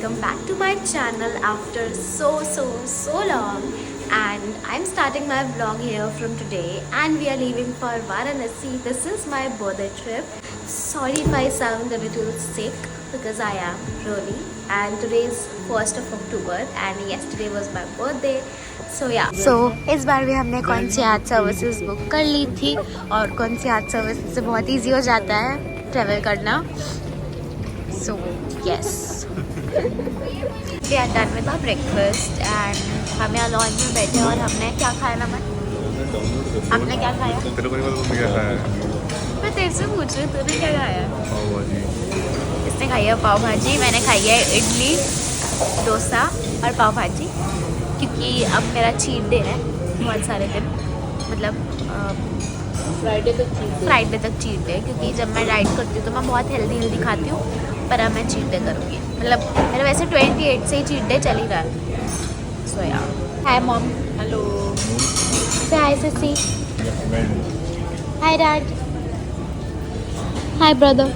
welcome back to my channel after so long. And I'm starting my vlog here from today, and we are leaving for Varanasi. This is my birthday trip. Sorry if I sound a little sick because I am really. And today is 1st of October and yesterday was my birthday. So इस बार भी हमने कौन सी आज services book कर ली थी और कौन सी आज सर्विस से बहुत ईजी हो जाता है ट्रैवल करना. So yes, we are done with our breakfast and हम यहाँ लॉन्च में बैठे और हमने क्या खाया ना हमने क्या खाया? तेरे को नहीं पता तुमने क्या खाया है? मैं तेरे से पूछ रही हूँ तूने क्या खाया? पाव भाजी. इसने खाई है पाव भाजी, मैंने खाई है इडली, डोसा और पाव भाजी. क्योंकि अब मेरा चीट डे है बहुत सारे दिन, मतलब फ्राइडे तक चीट डे. क्योंकि जब मैं डाइट करती हूँ तो मैं बहुत हेल्दी खाती हूँ, पर अब मैं चीट डे करूँगी. मतलब मेरा वैसे 28 से ही चीट डे चल ही रहा है. सो या हाय mom. Hello. Say hi sissy. Hi dad. Hi brother.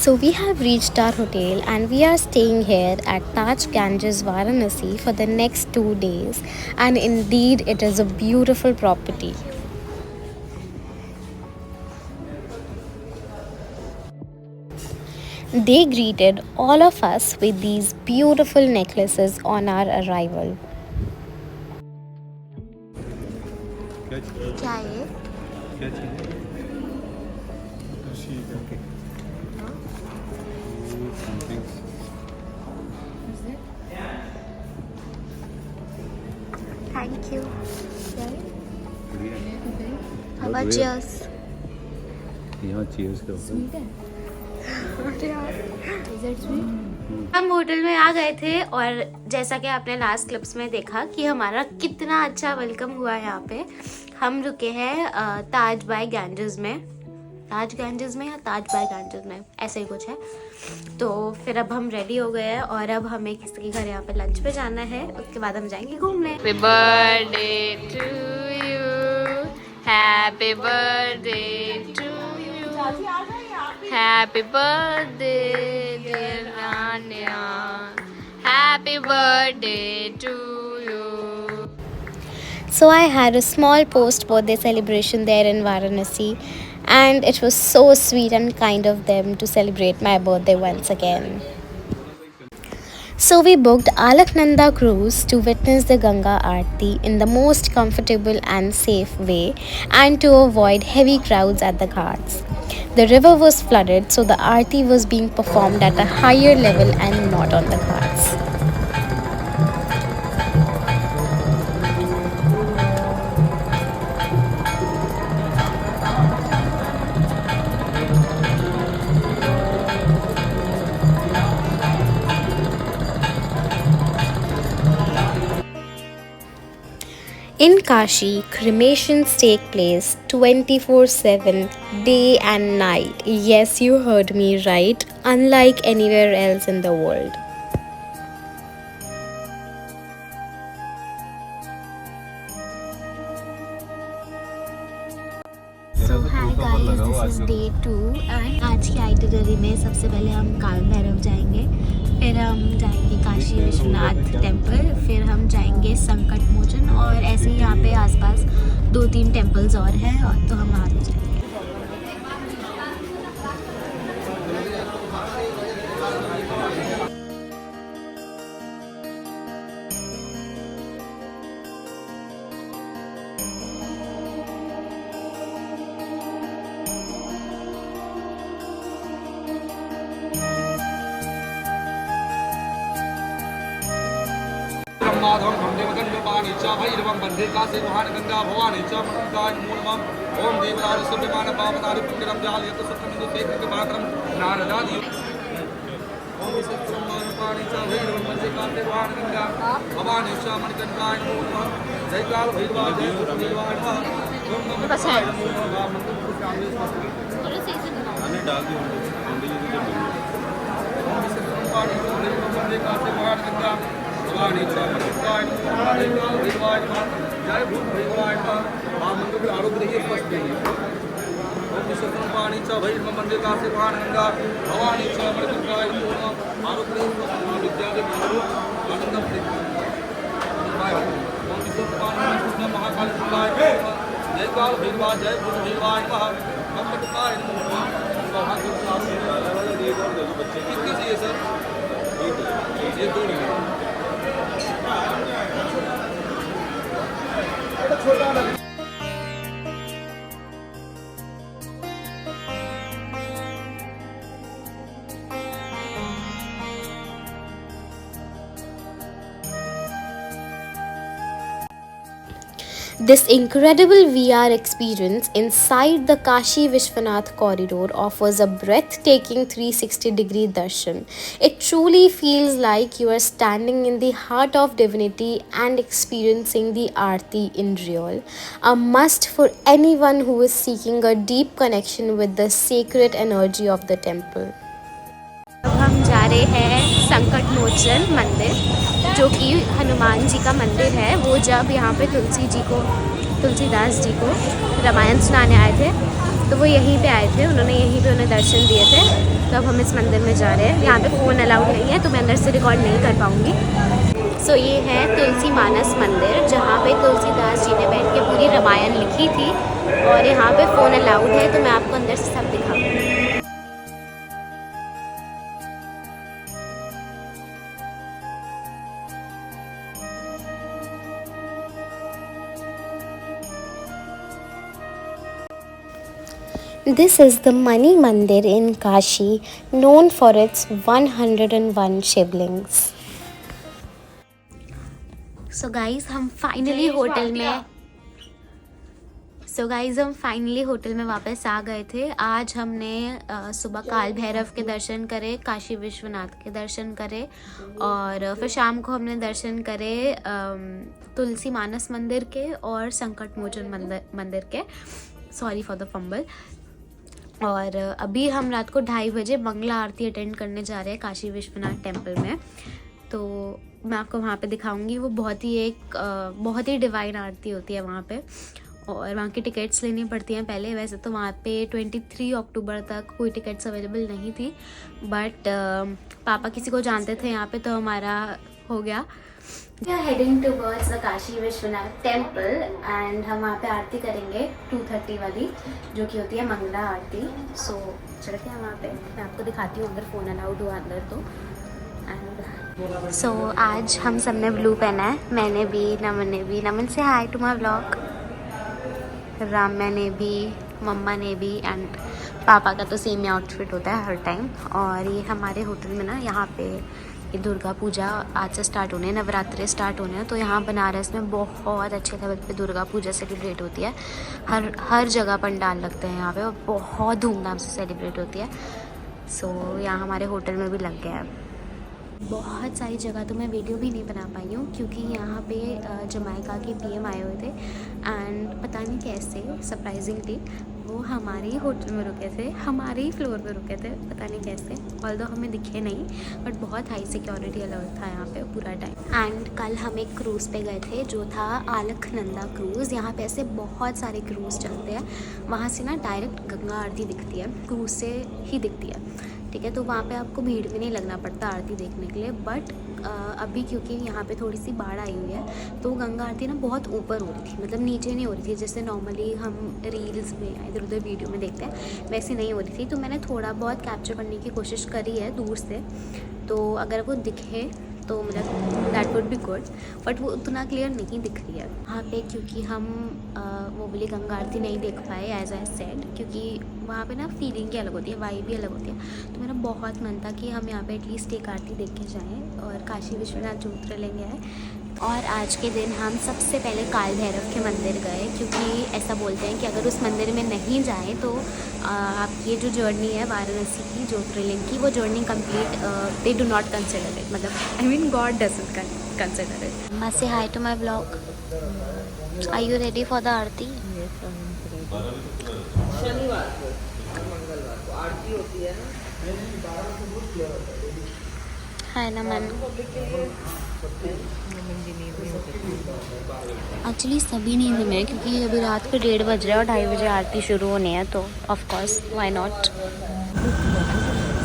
So we have reached our hotel and we are staying here at Taj Ganges Varanasi for the next 2 days, and indeed it is a beautiful property. They greeted all of us with these beautiful necklaces on our arrival. क्या है? क्या चीज़? Thank you. How about yours? यहाँ चीज़ का हम hotel में आ गए थे और जैसा कि आपने लास्ट क्लिप्स में देखा कि हमारा कितना अच्छा वेलकम हुआ यहाँ पे. हम रुके हैं ताज बाय गैंजेस में. ताज गैंजेस में या ताज बाय गैंजेस में ऐसे ही कुछ है. तो फिर अब हम रेडी हो गए हैं और अब हमें किसी के घर यहाँ पे लंच पे जाना है. उसके बाद हम जाएंगे घूमने. Happy birthday to you. Happy birthday to you. Happy birthday dear Nanya. Happy birthday to you. So I had a small post-birthday celebration there in Varanasi, and it was so sweet and kind of them to celebrate my birthday once again. So we booked Alaknanda cruise to witness the Ganga Aarti in the most comfortable and safe way and to avoid heavy crowds at the ghats. The river was flooded, so the Aarti was being performed at a higher level and not on the ghats. In Kashi, cremations take place 24/7, day and night. Yes, you heard me right, unlike anywhere else in the world. So hi guys, this is day 2 and आज की itinerary में सबसे पहले हम काल भैरव जाएंगे, फिर हम जाएंगे काशी विश्वनाथ टेम्पल, फिर हम जाएंगे संकट मोचन और ऐसे ही यहाँ पे आसपास 2-3 टेम्पल्स और हैं और तो हम वहाँ पे जाएंगे. माधवं धम्देवदण्डपाणि च भैरवं बन्धे कासे महान गंगा भवानी च मनंताय नमो नमः. ओम देवराज सुब्रमान पावनारि पुण्यरं जालयत सुत्रमिन्दु सेकृत भागरं नारदादि. ओम विश्वब्रह्माण्डपाणि च भैरवं बन्धे कासे महान गंगा भवानी च मनंताय नमो नमः. जय काल भैरवा जय सुत्रदेवाय नमः. ओम नमः शिवाय नमो नमः. मंत्र पुष्पांजलि हमने डाल दी ओम विश्वब्रह्माण्डि च भैरवं बन्धे कासे महान गंगा भवानी च मंगलदाय नमो भगवाय नमः जय भूत भगवाय नमः। हाँ मंदिर में आरोग्य देखिए स्पष्ट नहीं ओम विश्वरूपाणी च भैरव मंदिर का सिवान गंगा भवानी च मंगलदाय नमो नमः आरोग्य विद्या के गुरु आनंदम ओम विश्वरूपाणी कृष्ण महाकाल जय काल भगवान जय भूत भगवान नमः मंगलदाय नमो नमः। कितनी चाहिए सर? ये दो नहीं This incredible VR experience inside the Kashi Vishwanath corridor offers a breathtaking 360-degree darshan. It truly feels like you are standing in the heart of divinity and experiencing the Aarti in real. A must for anyone who is seeking a deep connection with the sacred energy of the temple. अब हम जा रहे हैं संकट मोचन मंदिर, जो कि हनुमान जी का मंदिर है। वो जब यहाँ पे तुलसीदास जी को रामायण सुनाने आए थे तो वो यहीं पे आए थे, उन्होंने यहीं पे उन्हें दर्शन दिए थे। तो अब हम इस मंदिर में जा रहे हैं। यहाँ पे फ़ोन अलाउड नहीं है तो मैं अंदर से रिकॉर्ड नहीं कर पाऊँगी। सो ये है तुलसी मानस मंदिर, जहाँ पे तुलसीदास जी ने बैठ के पूरी रामायण लिखी थी। और यहाँ पे फ़ोन अलाउड है तो मैं आपको अंदर से सब दिखाऊँगी। This is the Mani Mandir in Kashi, known for its 101 Shivlings. So guys, हम फाइनली होटल में वापस आ गए थे। आज हमने सुबह काल भैरव के दर्शन करे, काशी विश्वनाथ के दर्शन करे और फिर शाम को हमने दर्शन करे तुलसी मानस मंदिर के और संकट मोचन मंदिर के। Sorry for the fumble. और अभी हम रात को 2:30 बजे मंगला आरती अटेंड करने जा रहे हैं काशी विश्वनाथ टेम्पल में। तो मैं आपको वहाँ पे दिखाऊंगी। वो बहुत ही डिवाइन आरती होती है वहाँ पे, और वहाँ की टिकट्स लेनी पड़ती हैं पहले। वैसे तो वहाँ पे 23 अक्टूबर तक कोई टिकट्स अवेलेबल नहीं थी, बट पापा किसी को जानते थे यहाँ पे तो हमारा हो गया। We are heading towards the Kashi Vishwanath temple and हम वहाँ पे आरती करेंगे 2:30 वाली, जो कि होती है मंगला आरती। सो चलते हैं वहाँ पे, मैं आपको दिखाती हूँ अगर फ़ोन अलाउड हुआ अंदर तो। एंड सो आज हम सब ने ब्लू पहना है, मैंने भी, नमन ने भी। नमन से hi to my vlog. Ramya ने भी, मम्मा ने भी, एंड पापा का तो सेम ही आउटफिट होता है हर टाइम। और ये हमारे होटल में ना, यहाँ पे ये दुर्गा पूजा आज से स्टार्ट होने, नवरात्रे स्टार्ट होने हैं। तो यहाँ बनारस में बहुत अच्छे लेवल पे दुर्गा पूजा सेलिब्रेट होती है। हर जगह पंडाल लगते हैं यहाँ पे और बहुत धूमधाम से सेलिब्रेट होती है। सो यहाँ हमारे होटल में भी लग गया है। बहुत सारी जगह तो मैं वीडियो भी नहीं बना पाई हूँ क्योंकि यहाँ पे जमाइका के PM आए हुए थे एंड पता नहीं कैसे सरप्राइजिंगली वो हमारे ही होटल में रुके थे, हमारे ही फ्लोर पे रुके थे, पता नहीं कैसे। ऑल्दो हमें दिखे नहीं, बट बहुत हाई सिक्योरिटी अलर्ट था यहाँ पे पूरा टाइम। एंड कल हम एक क्रूज़ पे गए थे जो था अलकनंदा क्रूज़। यहाँ पे ऐसे बहुत सारे क्रूज़ चलते हैं। वहाँ से ना डायरेक्ट गंगा आरती दिखती है, क्रूज़ से ही दिखती है, ठीक है। तो वहाँ पे आपको भीड़ भी नहीं लगना पड़ता आरती देखने के लिए। बट अभी क्योंकि यहाँ पे थोड़ी सी बाढ़ आई हुई है तो गंगा आरती ना बहुत ऊपर हो रही थी, मतलब नीचे नहीं हो रही थी जैसे नॉर्मली हम रील्स में इधर उधर वीडियो में देखते हैं, वैसे नहीं हो रही थी। तो मैंने थोड़ा बहुत कैप्चर करने की कोशिश करी है दूर से, तो अगर वो दिखे तो मतलब that would be good, but वो उतना क्लियर नहीं दिख रही है वहाँ पे क्योंकि हम वो वाली गंगा आरती नहीं देख पाए एज आई सेड, क्योंकि वहाँ पे ना फीलिंग ही अलग होती है, वाइब भी अलग होती है। तो मेरा बहुत मन था कि हम यहाँ पे एटलीस्ट एक आरती देख के जाएँ और काशी विश्वनाथ ज्योतिर्लिंग है। और आज के दिन हम सबसे पहले काल भैरव के मंदिर गए क्योंकि ऐसा बोलते हैं कि अगर उस मंदिर में नहीं जाएं तो आपकी ये जो जर्नी है वाराणसी की ज्योतिर्लिंग की, वो journey complete they do not consider it, मतलब I mean God doesn't consider it. मम्मा से hi to my blog. Are you ready for the aarti? शनिवार को मंगलवार को आरती होती है ना, हाय नमन। पब्लिक के लिए एक्चुअली सभी नींद में हैं, क्योंकि अभी रात के 1:30 बज रहे हैं और 2:30 बजे आरती शुरू होनी है, तो ऑफ कोर्स व्हाई नॉट।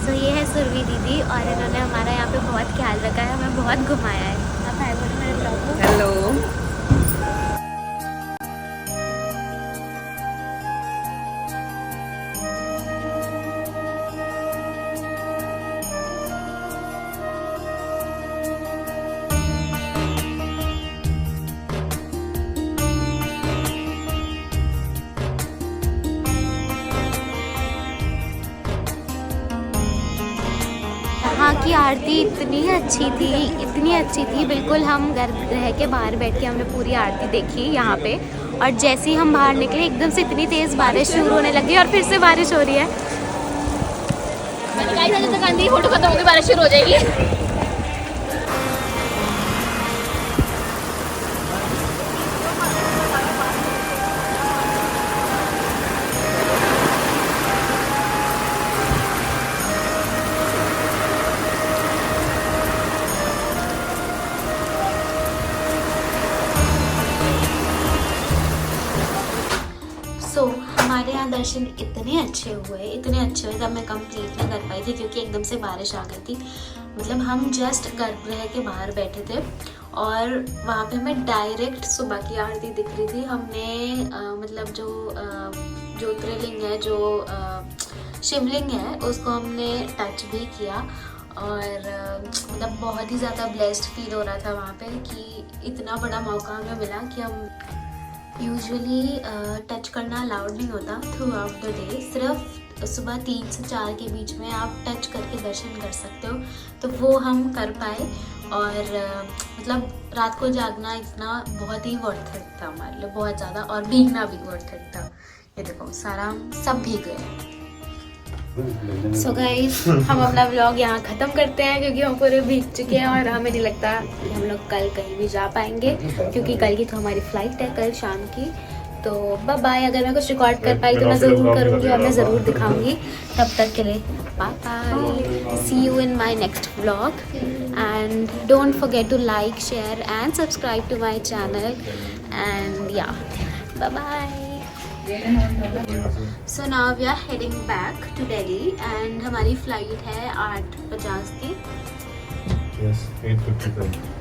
सो ये है सुरभि दीदी और इन्होंने हमारा यहाँ पे बहुत ख्याल रखा है, हमें बहुत घुमाया है। आप हाय बोलो मेरे ब्लॉग को। हेलो। यहाँ की आरती इतनी अच्छी थी, बिल्कुल हम घर रह के बाहर बैठ के हमने पूरी आरती देखी यहाँ पे। और जैसे ही हम बाहर निकले एकदम से इतनी तेज़ बारिश शुरू होने लगी और फिर से बारिश हो रही है। फोटो खत्म होगी बारिश शुरू हो जाएगी। हमारे यहाँ दर्शन इतने अच्छे हुए तब मैं कंप्लीट नहीं कर पाई थी क्योंकि एकदम से बारिश आ गई थी। मतलब हम जस्ट गर्भगृह के बाहर बैठे थे और वहाँ पे हमें डायरेक्ट सुबह की आरती दिख रही थी। हमने मतलब जो ज्योतिर्लिंग है, जो शिवलिंग है, उसको हमने टच भी किया और मतलब बहुत ही ज़्यादा ब्लेस्ड फील हो रहा था वहाँ पे कि इतना बड़ा मौका हमें मिला कि हम यूजुअली टच करना अलाउड नहीं होता थ्रू आउट द डे। सिर्फ सुबह 3 से 4 के बीच में आप टच करके दर्शन कर सकते हो, तो वो हम कर पाए। और मतलब रात को जागना इतना बहुत ही वर्थ इट था हमारे लिए, बहुत ज़्यादा, और भीगना भी वर्थ इट था। ये देखो सारा हम सब भीग गए। सो गाइस हम अपना व्लॉग यहाँ ख़त्म करते हैं क्योंकि हम पूरे भीग चुके हैं और हमें नहीं लगता कि हम लोग कल कहीं भी जा पाएंगे क्योंकि कल की तो हमारी फ़्लाइट है, कल शाम की। तो बाय बाय। अगर मैं कुछ रिकॉर्ड कर पाई तो मैं ज़रूर करूँगी और मैं ज़रूर दिखाऊँगी। तब तक के लिए bye bye, see you in my next vlog and don't forget to like, share and subscribe to my channel and yeah bye bye. So now we are heading back to Delhi and हमारी flight है 8:50 की। Yes, 8:55.